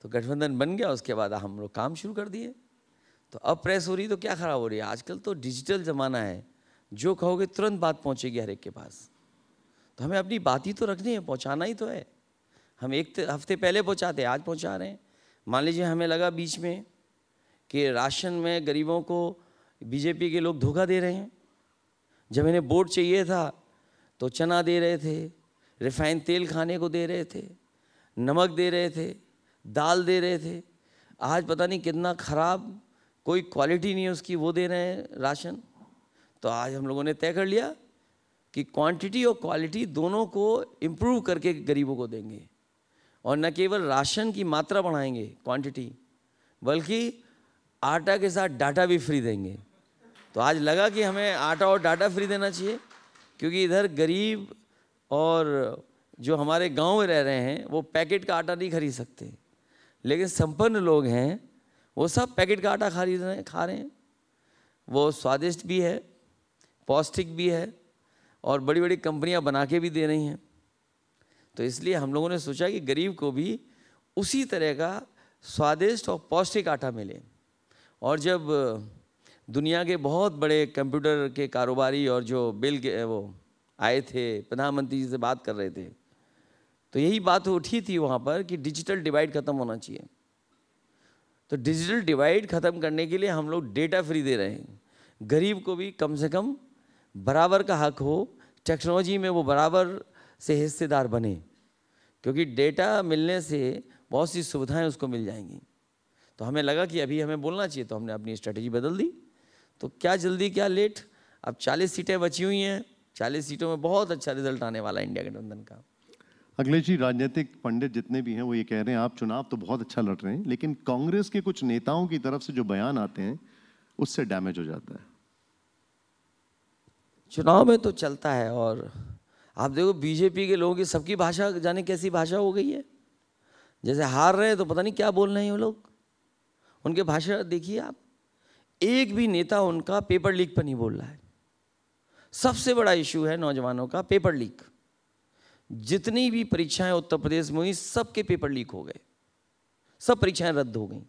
तो गठबंधन बन गया, उसके बाद हम लोग काम शुरू कर दिए। तो अब प्रेस हो रही तो क्या ख़राब हो रही है? आजकल तो डिजिटल ज़माना है, जो कहोगे तुरंत बात पहुंचेगी हर एक के पास। तो हमें अपनी बात ही तो रखनी है, पहुंचाना ही तो है। हम एक हफ्ते पहले पहुंचाते, आज पहुंचा रहे हैं। मान लीजिए हमें लगा बीच में कि राशन में गरीबों को बीजेपी के लोग धोखा दे रहे हैं। जब इन्हें वोट चाहिए था तो चना दे रहे थे, रिफाइंड तेल खाने को दे रहे थे, नमक दे रहे थे, दाल दे रहे थे। आज पता नहीं कितना ख़राब, कोई क्वालिटी नहीं है उसकी, वो दे रहे हैं राशन। तो आज हम लोगों ने तय कर लिया कि क्वांटिटी और क्वालिटी दोनों को इम्प्रूव करके गरीबों को देंगे, और न केवल राशन की मात्रा बढ़ाएंगे, क्वांटिटी, बल्कि आटा के साथ डाटा भी फ्री देंगे। तो आज लगा कि हमें आटा और डाटा फ्री देना चाहिए, क्योंकि इधर गरीब और जो हमारे गांव में रह रहे हैं वो पैकेट का आटा नहीं खरीद सकते, लेकिन संपन्न लोग हैं वो सब पैकेट का आटा खा रहे हैं। वो स्वादिष्ट भी है, पौष्टिक भी है, और बड़ी बड़ी कंपनियां बना के भी दे रही हैं। तो इसलिए हम लोगों ने सोचा कि गरीब को भी उसी तरह का स्वादिष्ट और पौष्टिक आटा मिले। और जब दुनिया के बहुत बड़े कंप्यूटर के कारोबारी और जो वो आए थे, प्रधानमंत्री जी से बात कर रहे थे, तो यही बात उठी थी वहाँ पर कि डिजिटल डिवाइड ख़त्म होना चाहिए। तो डिजिटल डिवाइड ख़त्म करने के लिए हम लोग डेटा फ्री दे रहे हैं। गरीब को भी कम से कम बराबर का हक हो, टेक्नोलॉजी में वो बराबर से हिस्सेदार बने, क्योंकि डेटा मिलने से बहुत सी सुविधाएं उसको मिल जाएंगी। तो हमें लगा कि अभी हमें बोलना चाहिए, तो हमने अपनी स्ट्रेटजी बदल दी। तो क्या जल्दी क्या लेट, अब 40 सीटें बची हुई हैं, 40 सीटों में बहुत अच्छा रिजल्ट आने वाला है इंडिया गठबंधन का। अखिलेश जी, राजनीतिक पंडित जितने भी हैं वो ये कह रहे हैं आप चुनाव तो बहुत अच्छा लड़ रहे हैं, लेकिन कांग्रेस के कुछ नेताओं की तरफ से जो बयान आते हैं उससे डैमेज हो जाता है। चुनाव में तो चलता है, और आप देखो बीजेपी के लोगों की सबकी भाषा जाने कैसी भाषा हो गई है। जैसे हार रहे हैं तो पता नहीं क्या बोल रहे हैं वो लोग, उनके भाषा देखिए आप। एक भी नेता उनका पेपर लीक पर नहीं बोल रहा है। सबसे बड़ा इशू है नौजवानों का पेपर लीक। जितनी भी परीक्षाएं उत्तर प्रदेश में हुई, सबके पेपर लीक हो गए, सब परीक्षाएं रद्द हो गई,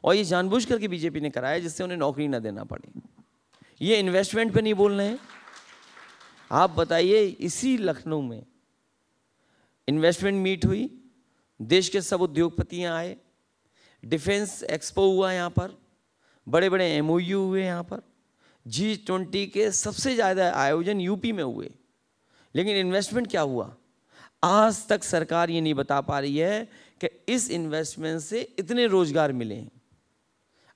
और ये जानबूझ करके बीजेपी ने कराया जिससे उन्हें नौकरी ना देना पड़े। ये इन्वेस्टमेंट पे नहीं बोल रहे हैं। आप बताइए, इसी लखनऊ में इन्वेस्टमेंट मीट हुई, देश के सब उद्योगपतियां आए, डिफेंस एक्सपो हुआ यहाँ पर, बड़े बड़े एमओयू हुए यहाँ पर, G20 के सबसे ज़्यादा आयोजन यूपी में हुए, लेकिन इन्वेस्टमेंट क्या हुआ? आज तक सरकार ये नहीं बता पा रही है कि इस इन्वेस्टमेंट से इतने रोजगार मिले हैं।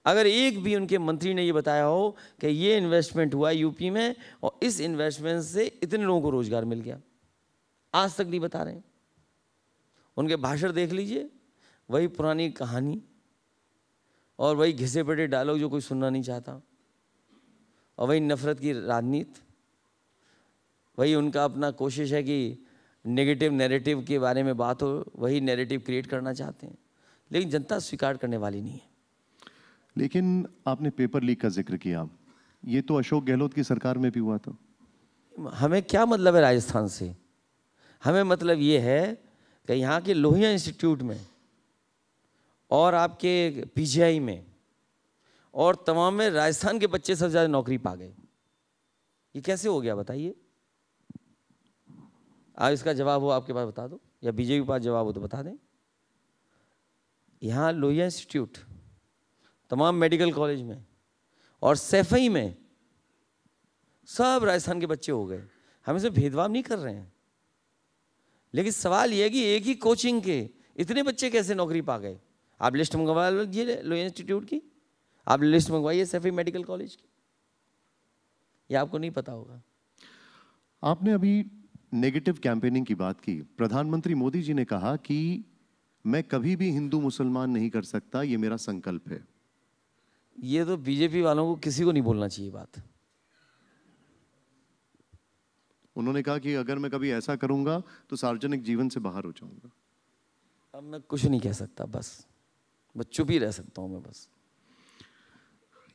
अगर एक भी उनके मंत्री ने ये बताया हो कि ये इन्वेस्टमेंट हुआ यूपी में और इस इन्वेस्टमेंट से इतने लोगों को रोजगार मिल गया, आज तक नहीं बता रहे हैं। उनके भाषण देख लीजिए, वही पुरानी कहानी और वही घिसे पिटे डायलॉग जो कोई सुनना नहीं चाहता, और वही नफरत की राजनीति, वही उनका अपना कोशिश है कि नेगेटिव नैरेटिव के बारे में बात हो, वही नैरेटिव क्रिएट करना चाहते हैं, लेकिन जनता स्वीकार करने वाली नहीं है। लेकिन आपने पेपर लीक का जिक्र किया, ये तो अशोक गहलोत की सरकार में भी हुआ था। हमें क्या मतलब है राजस्थान से? हमें मतलब ये है कि यहाँ के लोहिया इंस्टीट्यूट में और आपके पीजीआई में और तमाम में राजस्थान के बच्चे सबसे ज़्यादा नौकरी पा गए। ये कैसे हो गया बताइए? आप इसका जवाब हो आपके पास बता दो, या बीजेपी के पास जवाब हो तो बता दें। यहाँ लोहिया इंस्टीट्यूट, तमाम मेडिकल कॉलेज में और सैफई में सब राजस्थान के बच्चे हो गए। हम इसमें भेदभाव नहीं कर रहे हैं, लेकिन सवाल यह है कि एक ही कोचिंग के इतने बच्चे कैसे नौकरी पा गए? आप लिस्ट मंगवा लीजिए लोहिया इंस्टीट्यूट की, आप लिस्ट मंगवाइए सैफई मेडिकल कॉलेज की, ये आपको नहीं पता होगा। आपने अभी नेगेटिव कैंपेनिंग की बात की। प्रधानमंत्री मोदी जी ने कहा कि मैं कभी भी हिंदू मुसलमान नहीं कर सकता, ये मेरा संकल्प है। ये तो बीजेपी वालों को किसी को नहीं बोलना चाहिए बात। उन्होंने कहा कि अगर मैं कभी ऐसा करूंगा तो सार्वजनिक जीवन से बाहर हो जाऊंगा। अब मैं कुछ नहीं कह सकता, बस चुप ही रह सकता हूं मैं बस।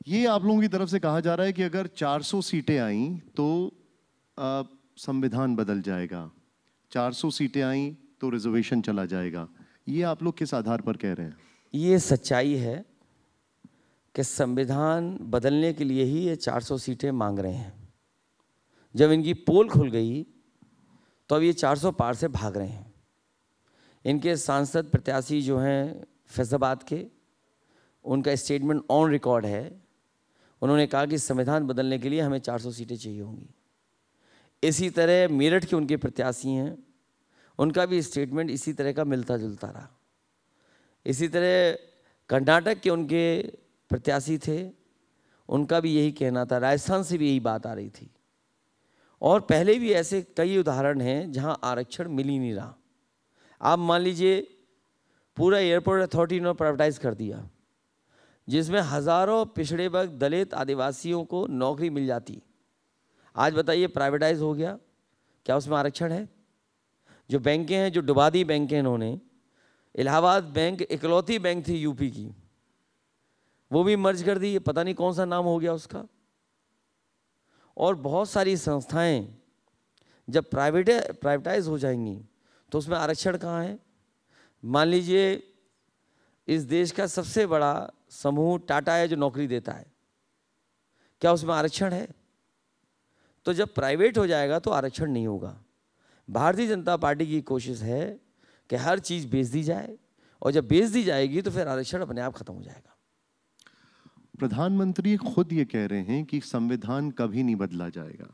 ये आप लोगों की तरफ से कहा जा रहा है कि अगर 400 सीटें आई तो संविधान बदल जाएगा, 400 सीटें आई तो रिजर्वेशन चला जाएगा। ये आप लोग किस आधार पर कह रहे हैं? ये सच्चाई है कि संविधान बदलने के लिए ही ये 400 सीटें मांग रहे हैं। जब इनकी पोल खुल गई तो अब ये 400 पार से भाग रहे हैं। इनके सांसद प्रत्याशी जो हैं फैजाबाद के, उनका स्टेटमेंट ऑन रिकॉर्ड है। उन्होंने कहा कि संविधान बदलने के लिए हमें 400 सीटें चाहिए होंगी। इसी तरह मेरठ के उनके प्रत्याशी हैं, उनका भी स्टेटमेंट इसी तरह का मिलता जुलता रहा। इसी तरह कर्नाटक के उनके प्रत्याशी थे, उनका भी यही कहना था। राजस्थान से भी यही बात आ रही थी। और पहले भी ऐसे कई उदाहरण हैं जहां आरक्षण मिल ही नहीं रहा। आप मान लीजिए पूरा एयरपोर्ट अथॉरिटी ने प्राइवेटाइज कर दिया, जिसमें हजारों पिछड़े वर्ग, दलित, आदिवासियों को नौकरी मिल जाती। आज बताइए प्राइवेटाइज हो गया, क्या उसमें आरक्षण है? जो बैंकें हैं, जो डुबा दी बैंकें इन्होंने, इलाहाबाद बैंक इकलौती बैंक थी यूपी की, वो भी मर्ज कर दी। पता नहीं कौन सा नाम हो गया उसका। और बहुत सारी संस्थाएं जब प्राइवेटाइज हो जाएंगी तो उसमें आरक्षण कहाँ है? मान लीजिए इस देश का सबसे बड़ा समूह टाटा है जो नौकरी देता है, क्या उसमें आरक्षण है? तो जब प्राइवेट हो जाएगा तो आरक्षण नहीं होगा। भारतीय जनता पार्टी की कोशिश है कि हर चीज बेच दी जाए, और जब बेच दी जाएगी तो फिर आरक्षण अपने आप खत्म हो जाएगा। प्रधानमंत्री खुद ये कह रहे हैं कि संविधान कभी नहीं बदला जाएगा।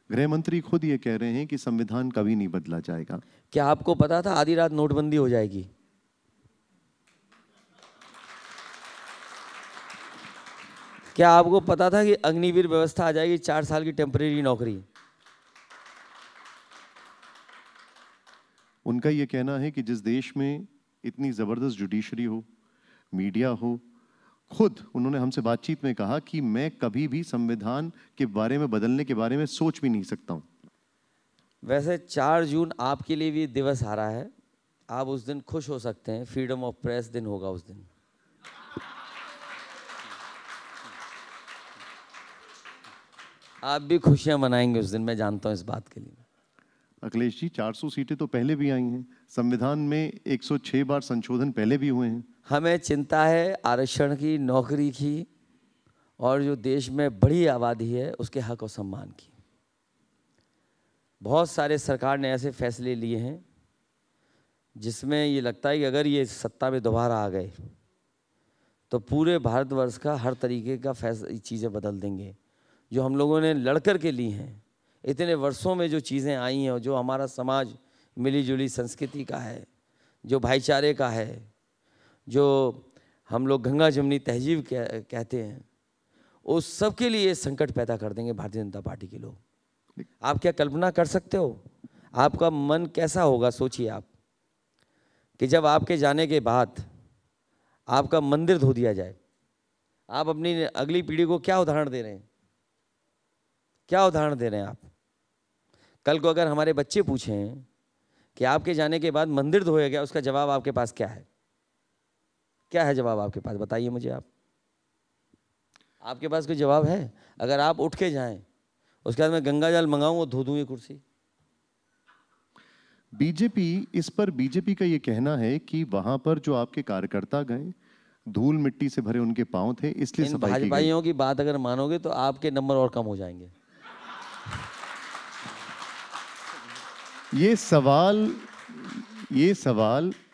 गृह मंत्री खुद ये कह रहे हैं कि संविधान कभी नहीं बदला जाएगा। क्या आपको पता था आधी रात नोटबंदी हो जाएगी? क्या आपको पता था कि अग्निवीर व्यवस्था आ जाएगी, 4 साल की टेम्परेरी नौकरी? उनका ये कहना है कि जिस देश में इतनी जबरदस्त जुडिशरी हो, मीडिया हो, खुद उन्होंने हमसे बातचीत में कहा कि मैं कभी भी संविधान के बारे में बदलने के बारे में सोच भी नहीं सकता हूं। वैसे 4 जून आपके लिए भी दिवस आ रहा है, आप उस दिन खुश हो सकते हैं। फ्रीडम ऑफ प्रेस दिन होगा उस दिन। आप भी खुशियां मनाएंगे उस दिन, मैं जानता हूं इस बात के लिए। अखिलेश जी, 400 सीटें तो पहले भी आई हैं, संविधान में 106 बार संशोधन पहले भी हुए हैं। हमें चिंता है आरक्षण की, नौकरी की, और जो देश में बड़ी आबादी है उसके हक और सम्मान की। बहुत सारे सरकार ने ऐसे फैसले लिए हैं जिसमें ये लगता है कि अगर ये सत्ता में दोबारा आ गए तो पूरे भारतवर्ष का हर तरीके का चीज़ें बदल देंगे। जो हम लोगों ने लड़कर के ली हैं, इतने वर्षों में जो चीज़ें आई हैं, और जो हमारा समाज मिली जुली संस्कृति का है, जो भाईचारे का है, जो हम लोग गंगा जमुनी तहजीब कहते हैं, उस सब के लिए संकट पैदा कर देंगे भारतीय जनता पार्टी के लोग। आप क्या कल्पना कर सकते हो? आपका मन कैसा होगा? सोचिए आप कि जब आपके जाने के बाद आपका मंदिर धो दिया जाए, आप अपनी अगली पीढ़ी को क्या उदाहरण दे रहे हैं? क्या उदाहरण दे रहे हैं आप? कल को अगर हमारे बच्चे पूछें कि आपके जाने के बाद मंदिर धोया गया, उसका जवाब आपके पास क्या है? क्या है जवाब आपके पास? बताइए मुझे। आपके पास कोई जवाब है? अगर आप उठ के जाएं, उसके बाद मैं गंगा जल मंगाऊं और धो दूं ये कुर्सी। बीजेपी का ये कहना है कि वहां पर जो आपके कार्यकर्ता गए, धूल मिट्टी से भरे उनके पांव थे, इसलिए इन भाजपाइयों की बात अगर मानोगे तो आपके नंबर और कम हो जाएंगे। ये सवाल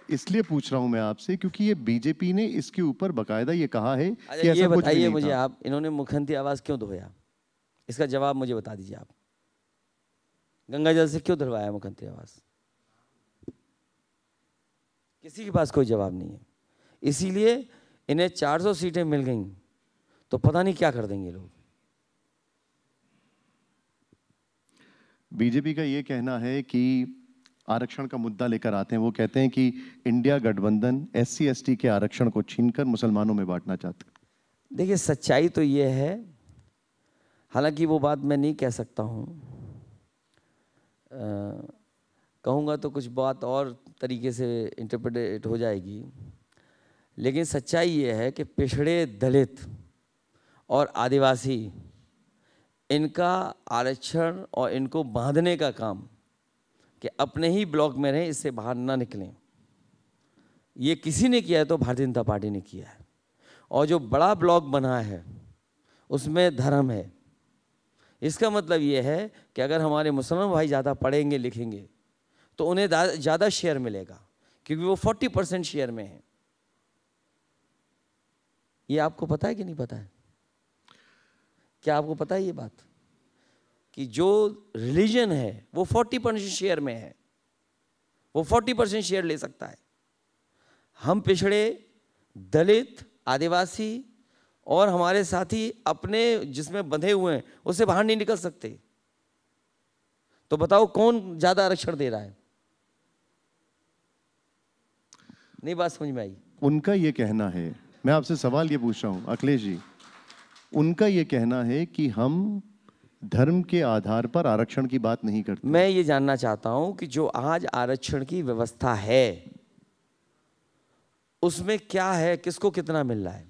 इसलिए पूछ रहा हूं मैं आपसे क्योंकि ये बीजेपी ने इसके ऊपर बकायदा ये कहा है कि ऐसा ये कुछ भी बताइए नहीं मुझे था। आप, इन्होंने मुख्यमंत्री आवास क्यों धोया? इसका जवाब मुझे बता दीजिए आप। गंगा जल से क्यों धुलवाया मुख्यमंत्री आवास? किसी के पास कोई जवाब नहीं है। इसीलिए इन्हें 400 सीटें मिल गई तो पता नहीं क्या कर देंगे लोग। बीजेपी का ये कहना है कि आरक्षण का मुद्दा लेकर आते हैं, वो कहते हैं कि इंडिया गठबंधन SC/ST के आरक्षण को छीनकर मुसलमानों में बांटना चाहते हैं। देखिए सच्चाई तो ये है, हालांकि वो बात मैं नहीं कह सकता हूं, कहूँगा तो कुछ बात और तरीके से इंटरप्रेट हो जाएगी, लेकिन सच्चाई ये है कि पिछड़े, दलित और आदिवासी, इनका आरक्षण और इनको बांधने का काम कि अपने ही ब्लॉक में रहें, इससे बाहर ना निकलें, ये किसी ने किया है तो भारतीय जनता पार्टी ने किया है। और जो बड़ा ब्लॉक बना है उसमें धर्म है। इसका मतलब ये है कि अगर हमारे मुसलमान भाई ज़्यादा पढ़ेंगे लिखेंगे तो उन्हें ज़्यादा शेयर मिलेगा, क्योंकि वो 40% शेयर में है। ये आपको पता है कि नहीं पता है? क्या आपको पता है ये बात कि जो रिलीजन है वो 40% शेयर में है, वो 40% शेयर ले सकता है। हम पिछड़े, दलित, आदिवासी और हमारे साथी अपने जिसमें बंधे हुए हैं उससे बाहर नहीं निकल सकते। तो बताओ कौन ज्यादा आरक्षण दे रहा है? नहीं बात समझ में आई? उनका ये कहना है, मैं आपसे सवाल ये पूछ रहा हूं अखिलेश जी, उनका ये कहना है कि हम धर्म के आधार पर आरक्षण की बात नहीं करते। मैं ये जानना चाहता हूं कि जो आज आरक्षण की व्यवस्था है उसमें क्या है, किसको कितना मिल रहा है,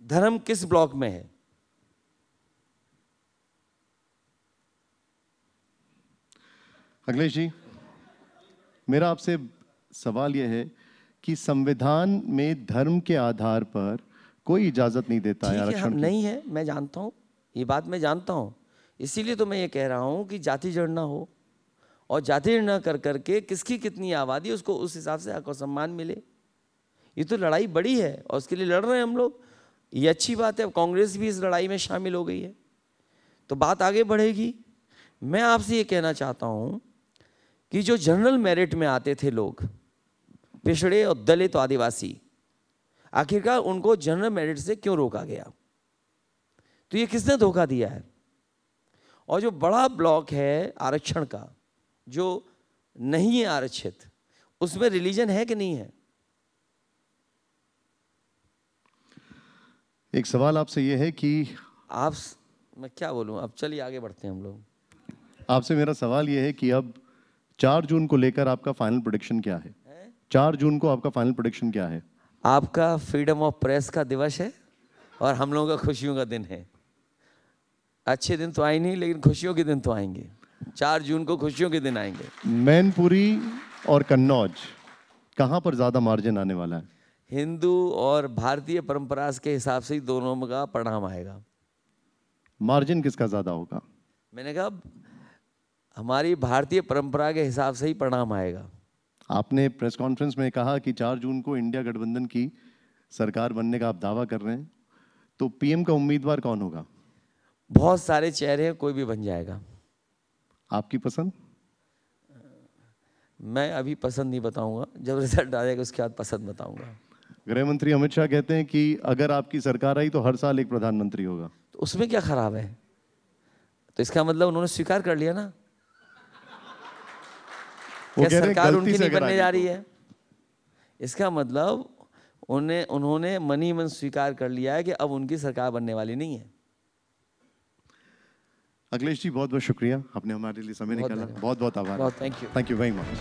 धर्म किस ब्लॉक में है? अखिलेश जी, मेरा आपसे सवाल यह है कि संविधान में धर्म के आधार पर कोई इजाजत नहीं देता है आरक्षण की। नहीं है, मैं जानता हूं, ये बात मैं जानता हूं। इसीलिए तो मैं ये कह रहा हूं कि जाति जड़ना हो और जाति जड़ना कर करके किसकी कितनी आबादी उसको उस हिसाब से हक और सम्मान मिले। ये तो लड़ाई बड़ी है और उसके लिए लड़ रहे हैं हम लोग। ये अच्छी बात है, कांग्रेस भी इस लड़ाई में शामिल हो गई है तो बात आगे बढ़ेगी। मैं आपसे ये कहना चाहता हूं कि जो जनरल मेरिट में आते थे लोग, पिछड़े और दलित और आदिवासी, आखिरकार उनको जनरल मेरिट से क्यों रोका गया? तो ये किसने धोखा दिया है? और जो बड़ा ब्लॉक है आरक्षण का, जो नहीं है आरक्षित, उसमें रिलीजन है कि नहीं है? एक सवाल आपसे यह है कि मैं क्या बोलूं, अब चलिए आगे बढ़ते हैं हम लोग। आपसे मेरा सवाल यह है कि अब 4 जून को लेकर आपका फाइनल प्रेडिक्शन क्या है? 4 जून को आपका फाइनल प्रेडिक्शन क्या है? आपका फ्रीडम ऑफ प्रेस का दिवस है और हम लोगों का खुशियों का दिन है। अच्छे दिन तो आए नहीं, लेकिन खुशियों के दिन तो आएंगे। 4 जून को खुशियों के दिन आएंगे। मैनपुरी और कन्नौज, कहां पर ज्यादा मार्जिन आने वाला है? हिंदू और भारतीय परंपरा के हिसाब से ही दोनों का परिणाम आएगा। मार्जिन किसका ज्यादा होगा? मैंने कहा हमारी भारतीय परंपरा के हिसाब से ही परिणाम आएगा। आपने प्रेस कॉन्फ्रेंस में कहा कि 4 जून को इंडिया गठबंधन की सरकार बनने का आप दावा कर रहे हैं, तो पीएम का उम्मीदवार कौन होगा? बहुत सारे चेहरे हैं, कोई भी बन जाएगा। आपकी पसंद? मैं अभी पसंद नहीं बताऊंगा, जब रिजल्ट आ जाएगा उसके बाद पसंद बताऊंगा। गृह मंत्री अमित शाह कहते हैं कि अगर आपकी सरकार आई तो हर साल एक प्रधानमंत्री होगा। तो उसमें क्या खराब है? तो इसका मतलब उन्होंने स्वीकार कर लिया ना, क्या सरकार उनकी नहीं बनने जा रही है? इसका मतलब उन्होंने मन ही मन स्वीकार कर लिया है कि अब उनकी सरकार बनने वाली नहीं है। अखिलेश जी, बहुत बहुत शुक्रिया, आपने हमारे लिए समय निकाला। बहुत बहुत आभार। Thank you. Thank you very much.